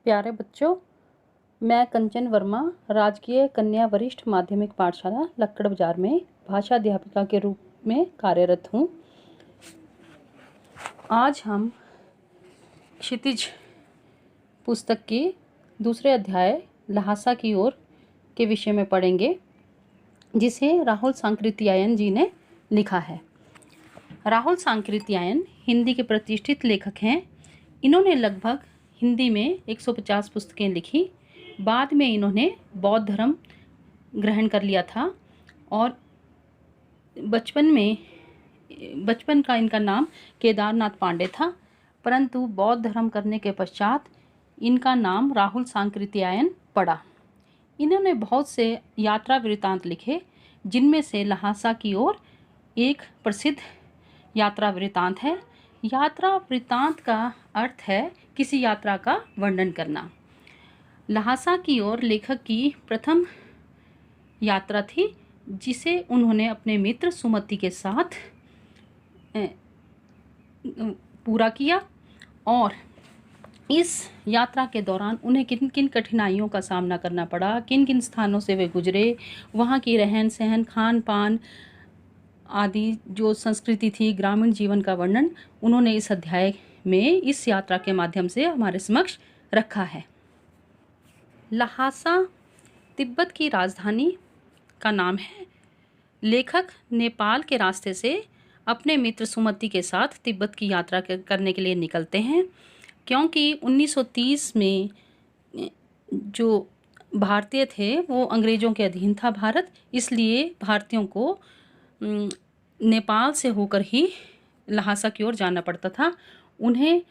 प्यारे बच्चों, मैं कंचन वर्मा राजकीय कन्या वरिष्ठ माध्यमिक पाठशाला लक्कड़ बाजार में भाषा अध्यापिका के रूप में कार्यरत हूँ। आज हम क्षितिज पुस्तक की दूसरे अध्याय ल्हासा की ओर के विषय में पढ़ेंगे, जिसे राहुल सांकृत्यायन जी ने लिखा है। राहुल सांकृत्यायन हिंदी के प्रतिष्ठित लेखक हैं। इन्होंने लगभग हिंदी में 150 पुस्तकें लिखी। बाद में इन्होंने बौद्ध धर्म ग्रहण कर लिया था और बचपन का इनका नाम केदारनाथ पांडे था, परंतु बौद्ध धर्म करने के पश्चात इनका नाम राहुल सांकृत्यायन पड़ा। इन्होंने बहुत से यात्रा वृत्तांत लिखे, जिनमें से ल्हासा की ओर एक प्रसिद्ध यात्रा वृत्तांत है। यात्रा वृत्तांत का अर्थ है किसी यात्रा का वर्णन करना। ल्हासा की ओर लेखक की प्रथम यात्रा थी, जिसे उन्होंने अपने मित्र सुमति के साथ पूरा किया। और इस यात्रा के दौरान उन्हें किन किन कठिनाइयों का सामना करना पड़ा, किन किन स्थानों से वे गुजरे, वहाँ की रहन सहन, खान पान आदि जो संस्कृति थी, ग्रामीण जीवन का वर्णन उन्होंने इस अध्याय में इस यात्रा के माध्यम से हमारे समक्ष रखा है। ल्हासा तिब्बत की राजधानी का नाम है। लेखक नेपाल के रास्ते से अपने मित्र सुमति के साथ तिब्बत की यात्रा करने के लिए निकलते हैं, क्योंकि 1930 में जो भारतीय थे वो अंग्रेज़ों के अधीन था भारत, इसलिए भारतीयों को नेपाल से होकर ही ल्हासा की ओर जाना पड़ता था। उन्हें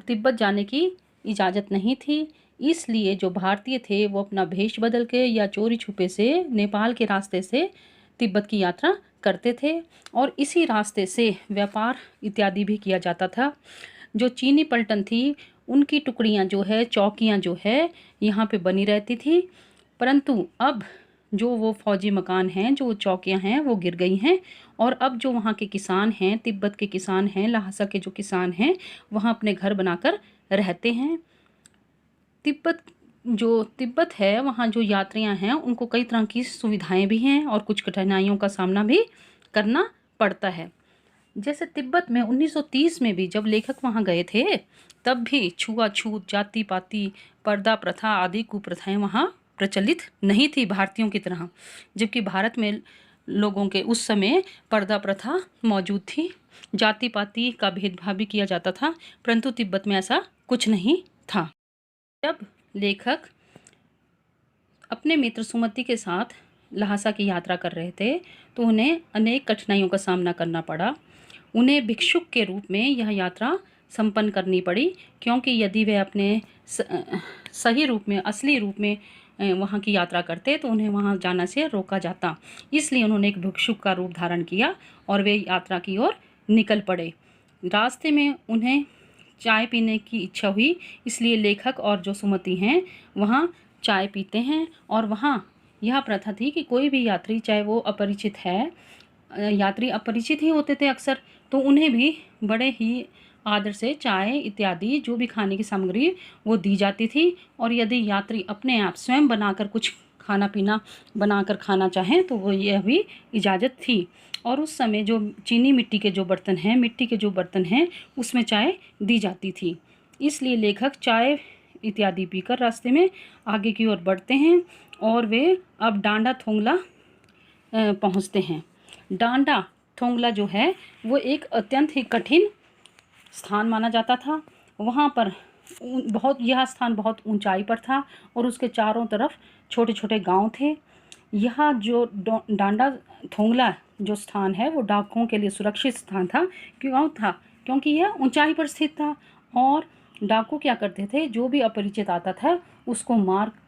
तिब्बत जाने की इजाज़त नहीं थी, इसलिए जो भारतीय थे वो अपना भेष बदल के या चोरी छुपे से नेपाल के रास्ते से तिब्बत की यात्रा करते थे और इसी रास्ते से व्यापार इत्यादि भी किया जाता था। जो चीनी पलटन थी उनकी टुकड़ियाँ जो है, चौकियाँ जो है यहाँ पे बनी रहती थी, परंतु अब जो वो फौजी मकान हैं, जो चौकियाँ हैं वो गिर गई हैं और अब जो वहाँ के किसान हैं, तिब्बत के किसान हैं, ल्हासा के जो किसान हैं, वहाँ अपने घर बनाकर रहते हैं। तिब्बत है, वहाँ जो यात्रियाँ हैं उनको कई तरह की सुविधाएं भी हैं और कुछ कठिनाइयों का सामना भी करना पड़ता है। जैसे तिब्बत में 1930 में भी जब लेखक वहाँ गए थे, तब भी छुआछूत, जाति पाति, पर्दा प्रथा आदि कुप्रथाएं वहाँ प्रचलित नहीं थी भारतीयों की तरह, जबकि भारत में लोगों के उस समय पर्दा प्रथा मौजूद थी, जाति पाति का भेदभाव भी किया जाता था, परंतु तिब्बत में ऐसा कुछ नहीं था। जब लेखक अपने मित्र सुमति के साथ ल्हासा की यात्रा कर रहे थे तो उन्हें अनेक कठिनाइयों का सामना करना पड़ा। उन्हें भिक्षुक के रूप में यह यात्रा संपन्न करनी पड़ी, क्योंकि यदि वे अपने सही रूप में, असली रूप में वहाँ की यात्रा करते तो उन्हें वहाँ जाना से रोका जाता। इसलिए उन्होंने एक भिक्षुक का रूप धारण किया और वे यात्रा की ओर निकल पड़े। रास्ते में उन्हें चाय पीने की इच्छा हुई, इसलिए लेखक और जो सुमति हैं वहाँ चाय पीते हैं। और वहाँ यह प्रथा थी कि कोई भी यात्री, चाहे वो अपरिचित है, यात्री अपरिचित ही होते थे अक्सर, तो उन्हें भी बड़े ही आदर से चाय इत्यादि जो भी खाने की सामग्री वो दी जाती थी। और यदि यात्री अपने आप स्वयं बनाकर कुछ खाना पीना बनाकर खाना चाहें तो वो यह भी इजाज़त थी। और उस समय जो चीनी मिट्टी के जो बर्तन हैं उसमें चाय दी जाती थी। इसलिए लेखक चाय इत्यादि पीकर रास्ते में आगे की ओर बढ़ते हैं और वे अब डांडा थोंगला पहुंचते हैं। डांडा थोंगला जो है वो एक अत्यंत ही कठिन स्थान माना जाता था। वहाँ पर यह स्थान बहुत ऊंचाई पर था और उसके चारों तरफ छोटे छोटे गांव थे। यह जो डांडा थोंगला जो स्थान है वो डाकुओं के लिए सुरक्षित स्थान था। क्यों था? क्योंकि यह ऊंचाई पर स्थित था और डाकू क्या करते थे, जो भी अपरिचित आता था उसको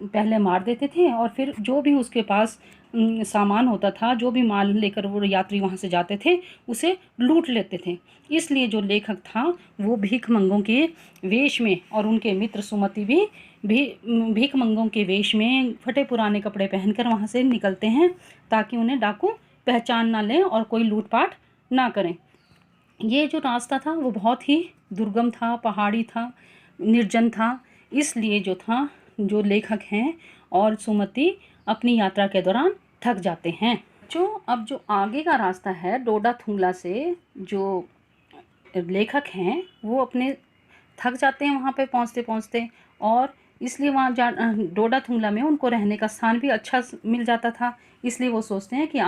पहले मार देते थे और फिर जो भी उसके पास सामान होता था, जो भी माल लेकर वो यात्री वहाँ से जाते थे, उसे लूट लेते थे। इसलिए जो लेखक था वो भीखमंगों के वेश में, और उनके मित्र सुमति भी भीखमंगों के वेश में फटे पुराने कपड़े पहनकर वहाँ से निकलते हैं, ताकि उन्हें डाकू पहचान ना लें और कोई लूटपाट ना करें। ये जो रास्ता था वो बहुत ही दुर्गम था, पहाड़ी था, निर्जन था, इसलिए जो लेखक हैं और सुमति अपनी यात्रा के दौरान थक जाते हैं। अब जो आगे का रास्ता है डोडा थुंगला से, जो लेखक हैं वो अपने थक जाते हैं वहाँ पे पहुँचते पहुँचते, और इसलिए डोडा थुंगला में उनको रहने का स्थान भी अच्छा मिल जाता था। इसलिए वो सोचते हैं कि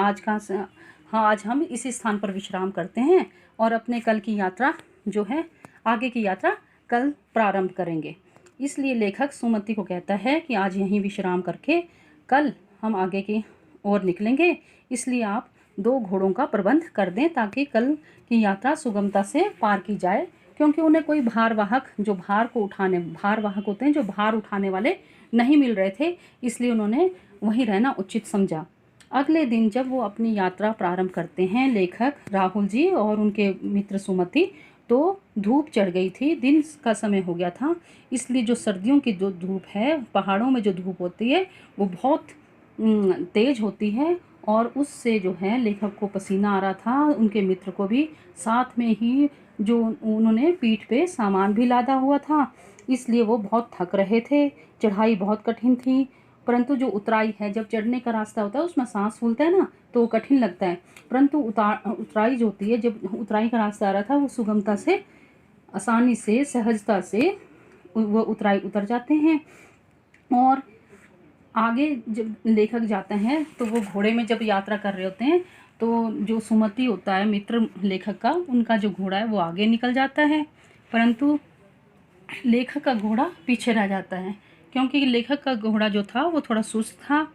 आज हम इसी स्थान पर विश्राम करते हैं और अपने कल की यात्रा जो है, आगे की यात्रा कल प्रारंभ करेंगे। इसलिए लेखक सुमति को कहता है कि आज यहीं विश्राम करके कल हम आगे की ओर निकलेंगे, इसलिए आप 2 घोड़ों का प्रबंध कर दें ताकि कल की यात्रा सुगमता से पार की जाए। क्योंकि उन्हें कोई भारवाहक होते हैं जो भार उठाने वाले नहीं मिल रहे थे, इसलिए उन्होंने वहीं रहना उचित समझा। अगले दिन जब वो अपनी यात्रा प्रारंभ करते हैं, लेखक, राहुल जी और उनके मित्र सुमति, तो धूप चढ़ गई थी, दिन का समय हो गया था। इसलिए जो सर्दियों की जो धूप है, पहाड़ों में जो धूप होती है वो बहुत तेज होती है, और उससे जो है लेखक को पसीना आ रहा था, उनके मित्र को भी। साथ में ही जो उन्होंने पीठ पे सामान भी लादा हुआ था, इसलिए वो बहुत थक रहे थे। चढ़ाई बहुत कठिन थी, परंतु जो उतराई है, जब चढ़ने का रास्ता होता है उसमें सांस फूलता है ना, तो वो कठिन लगता है। परंतु उतराई जो होती है, जब उतराई का रास्ता आ रहा था, वो सुगमता से, आसानी से, सहजता से वो उतराई उतर जाते हैं। और आगे जब लेखक जाते हैं तो वो घोड़े में जब यात्रा कर रहे होते हैं, तो जो सुमति होता है मित्र लेखक का, उनका जो घोड़ा है वो आगे निकल जाता है, परंतु लेखक का घोड़ा पीछे रह जाता है। क्योंकि लेखक का घोड़ा जो था वो थोड़ा सुस्त था,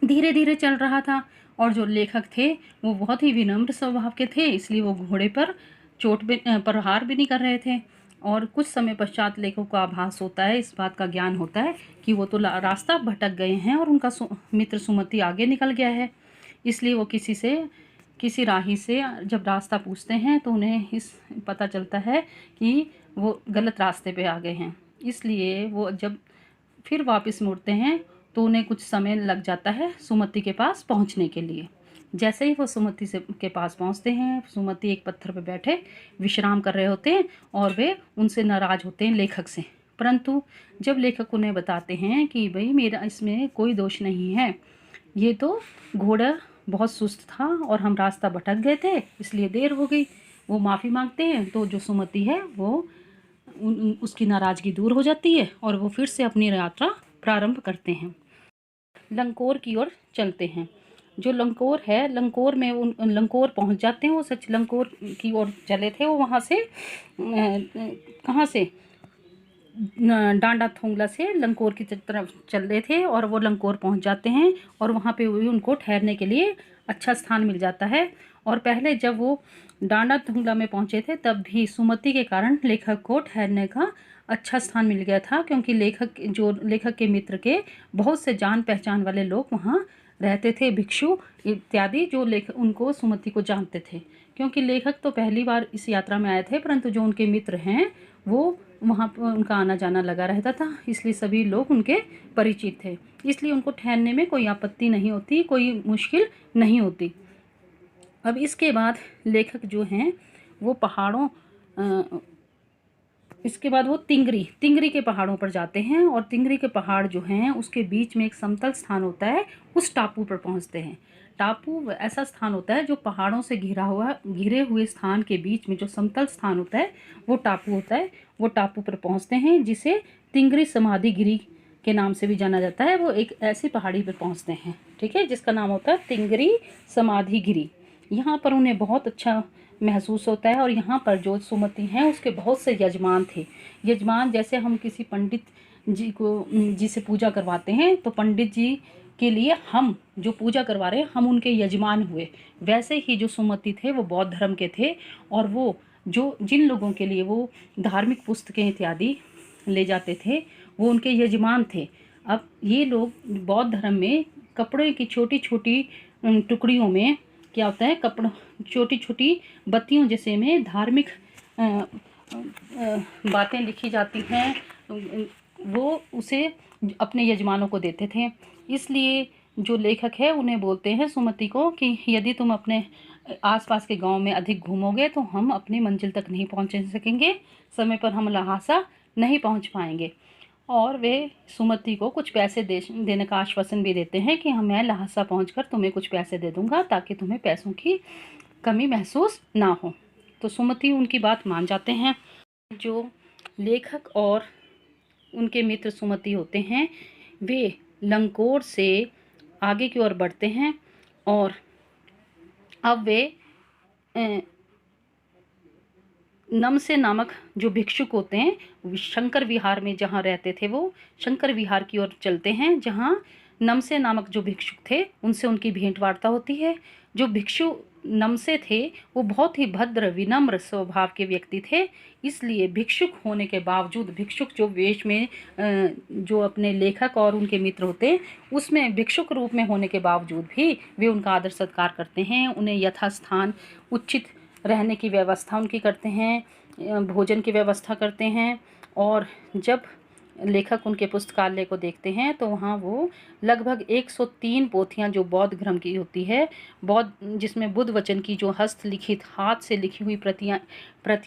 धीरे धीरे चल रहा था, और जो लेखक थे वो बहुत ही विनम्र स्वभाव के थे, इसलिए वो घोड़े पर प्रहार भी नहीं कर रहे थे। और कुछ समय पश्चात लेखक को आभास होता है, इस बात का ज्ञान होता है कि वो तो रास्ता भटक गए हैं और उनका मित्र सुमति आगे निकल गया है। इसलिए वो किसी राही से जब रास्ता पूछते हैं तो उन्हें पता चलता है कि वो गलत रास्ते पे आ गए हैं। इसलिए वो जब फिर वापस मुड़ते हैं तो उन्हें कुछ समय लग जाता है सुमति के पास पहुंचने के लिए। जैसे ही वो सुमति के पास पहुंचते हैं, सुमति एक पत्थर पर बैठे विश्राम कर रहे होते हैं और वे उनसे नाराज़ होते हैं लेखक से। परंतु जब लेखक उन्हें बताते हैं कि भाई मेरा इसमें कोई दोष नहीं है, ये तो घोड़ा बहुत सुस्त था और हम रास्ता भटक गए थे, इसलिए देर हो गई, वो माफ़ी मांगते हैं। तो जो सुमति है वो उसकी नाराज़गी दूर हो जाती है और वो फिर से अपनी यात्रा प्रारंभ करते हैं। लंकोर की ओर चलते हैं। जो लंकोर है, लंकोर पहुंच जाते हैं। वो सच लंकोर की ओर चले थे, वो वहाँ से कहाँ से डांडा थोंगला से लंकोर की तरफ चल रहे थे, और वो लंकोर पहुंच जाते हैं और वहाँ पे भी उनको ठहरने के लिए अच्छा स्थान मिल जाता है। और पहले जब वो डांडा थोंगला में पहुंचे थे तब भी सुमति के कारण लेखक को ठहरने का अच्छा स्थान मिल गया था, क्योंकि लेखक के मित्र के बहुत से जान पहचान वाले लोग वहाँ रहते थे, भिक्षु इत्यादि, जो उनको सुमति को जानते थे। क्योंकि लेखक तो पहली बार इस यात्रा में आए थे, परंतु जो उनके मित्र हैं वो वहाँ पर उनका आना जाना लगा रहता था, इसलिए सभी लोग उनके परिचित थे। इसलिए उनको ठहरने में कोई आपत्ति नहीं होती, कोई मुश्किल नहीं होती। अब इसके बाद लेखक जो हैं वो इसके बाद वो तिंगरी के पहाड़ों पर जाते हैं, और तिंगरी के पहाड़ जो हैं उसके बीच में एक समतल स्थान होता है, उस टापू पर पहुंचते हैं। टापू ऐसा स्थान होता है जो पहाड़ों से घिरे हुए स्थान के बीच में जो समतल स्थान होता है वो टापू होता है। वो टापू पर पहुंचते हैं जिसे तिंगरी समाधि गिरी के नाम से भी जाना जाता है। वो एक ऐसी पहाड़ी पर पहुंचते हैं, ठीक है, जिसका नाम होता है तिंगरी समाधि गिरी। यहाँ पर उन्हें बहुत अच्छा महसूस होता है, और यहाँ पर जो सुमति हैं उसके बहुत से यजमान थे। यजमान जैसे हम किसी पंडित जी से पूजा करवाते हैं, तो पंडित जी के लिए हम जो पूजा करवा रहे हैं हम उनके यजमान हुए। वैसे ही जो सुमति थे वो बौद्ध धर्म के थे, और वो जिन लोगों के लिए वो धार्मिक पुस्तकें इत्यादि ले जाते थे वो उनके यजमान थे। अब ये लोग बौद्ध धर्म में कपड़े की छोटी छोटी टुकड़ियों में क्या होता है, छोटी छोटी बत्तियों जैसे में धार्मिक बातें लिखी जाती हैं, वो उसे अपने यजमानों को देते थे। इसलिए जो लेखक है उन्हें बोलते हैं सुमति को कि यदि तुम अपने आसपास के गांव में अधिक घूमोगे तो हम अपनी मंजिल तक नहीं पहुंच सकेंगे, समय पर हम लहासा नहीं पहुंच पाएंगे। और वे सुमति को कुछ पैसे देने का आश्वासन भी देते हैं कि मैं लहासा पहुंचकर तुम्हें कुछ पैसे दे दूंगा ताकि तुम्हें पैसों की कमी महसूस ना हो। तो सुमति उनकी बात मान जाते हैं। जो लेखक और उनके मित्र सुमति होते हैं वे लंकोर से आगे की ओर बढ़ते हैं और अब वे नमसे नामक जो भिक्षुक होते हैं शंकर विहार में जहाँ रहते थे, वो शंकर विहार की ओर चलते हैं जहाँ नमसे नामक जो भिक्षुक थे उनसे उनकी भेंट वार्ता होती है। जो भिक्षु नमसे थे वो बहुत ही भद्र विनम्र स्वभाव के व्यक्ति थे, इसलिए भिक्षुक होने के बावजूद, भिक्षुक जो वेश में जो अपने लेखक और उनके मित्र होते हैं उसमें भिक्षुक रूप में होने के बावजूद भी वे उनका आदर सत्कार करते हैं, उन्हें यथास्थान उचित रहने की व्यवस्था उनकी करते हैं, भोजन की व्यवस्था करते हैं। और जब लेखक उनके पुस्तकालय को देखते हैं तो वहाँ वो लगभग 103 पोथियाँ जो बौद्ध धर्म की होती है, बौद्ध जिसमें बुद्ध वचन की जो हस्तलिखित हाथ से लिखी हुई प्रतियाँ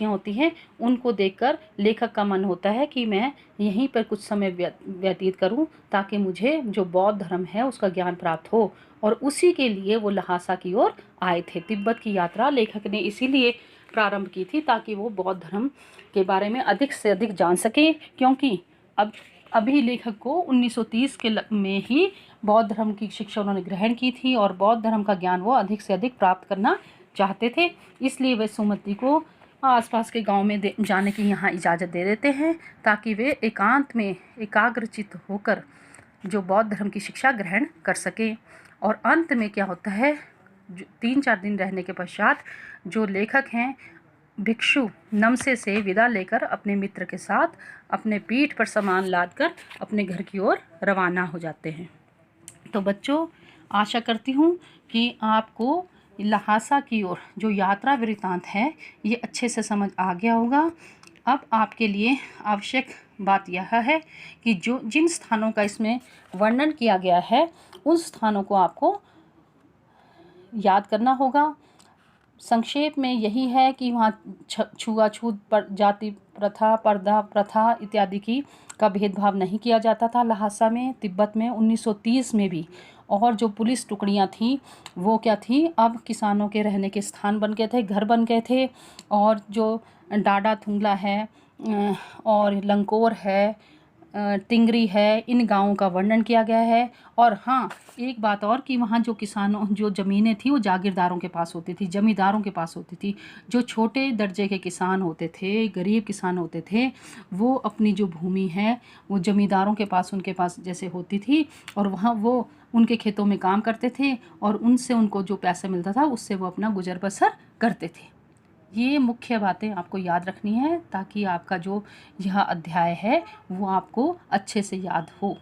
होती हैं, उनको देखकर लेखक का मन होता है कि मैं यहीं पर कुछ समय व्यतीत करूं ताकि मुझे जो बौद्ध धर्म है उसका ज्ञान प्राप्त हो। और उसी के लिए वो लहासा की ओर आए थे। तिब्बत की यात्रा लेखक ने इसीलिए प्रारंभ की थी ताकि वो बौद्ध धर्म के बारे में अधिक से अधिक जान सके, क्योंकि अभी लेखक को 1930 के में ही बौद्ध धर्म की शिक्षा उन्होंने ग्रहण की थी और बौद्ध धर्म का ज्ञान वो अधिक से अधिक प्राप्त करना चाहते थे। इसलिए वे सुमति को आसपास के गांव में जाने की यहाँ इजाज़त दे देते हैं ताकि वे एकांत में एकाग्रचित्त होकर जो बौद्ध धर्म की शिक्षा ग्रहण कर सकें। और अंत में क्या होता है, 3-4 दिन रहने के पश्चात जो लेखक हैं भिक्षु नमसे से विदा लेकर अपने मित्र के साथ अपने पीठ पर सामान लादकर अपने घर की ओर रवाना हो जाते हैं। तो बच्चों, आशा करती हूँ कि आपको लहासा की ओर जो यात्रा वृत्तांत है ये अच्छे से समझ आ गया होगा। अब आपके लिए आवश्यक बात यह है कि जो जिन स्थानों का इसमें वर्णन किया गया है उन स्थानों को आपको याद करना होगा। संक्षेप में यही है कि वहाँ छुआछूत पर जाति प्रथा, पर्दा प्रथा इत्यादि की का भेदभाव नहीं किया जाता था लहासा में। तिब्बत में 1930 में भी। और जो पुलिस टुकड़ियाँ थीं वो क्या थी, अब किसानों के रहने के स्थान बन गए थे, घर बन गए थे। और जो डाडा थुंगला है और लंकोर है, तिंगरी है, इन गांवों का वर्णन किया गया है। और हाँ, एक बात और कि वहाँ जो किसानों जो ज़मीनें थी वो जागीरदारों के पास होती थी, जमींदारों के पास होती थी। जो छोटे दर्जे के किसान होते थे, गरीब किसान होते थे, वो अपनी जो भूमि है वो जमींदारों के पास उनके पास जैसे होती थी और वहाँ वो उनके खेतों में काम करते थे और उनसे उनको जो पैसा मिलता था उससे वो अपना गुजर बसर करते थे। ये मुख्य बातें आपको याद रखनी है ताकि आपका जो यह अध्याय है वो आपको अच्छे से याद हो।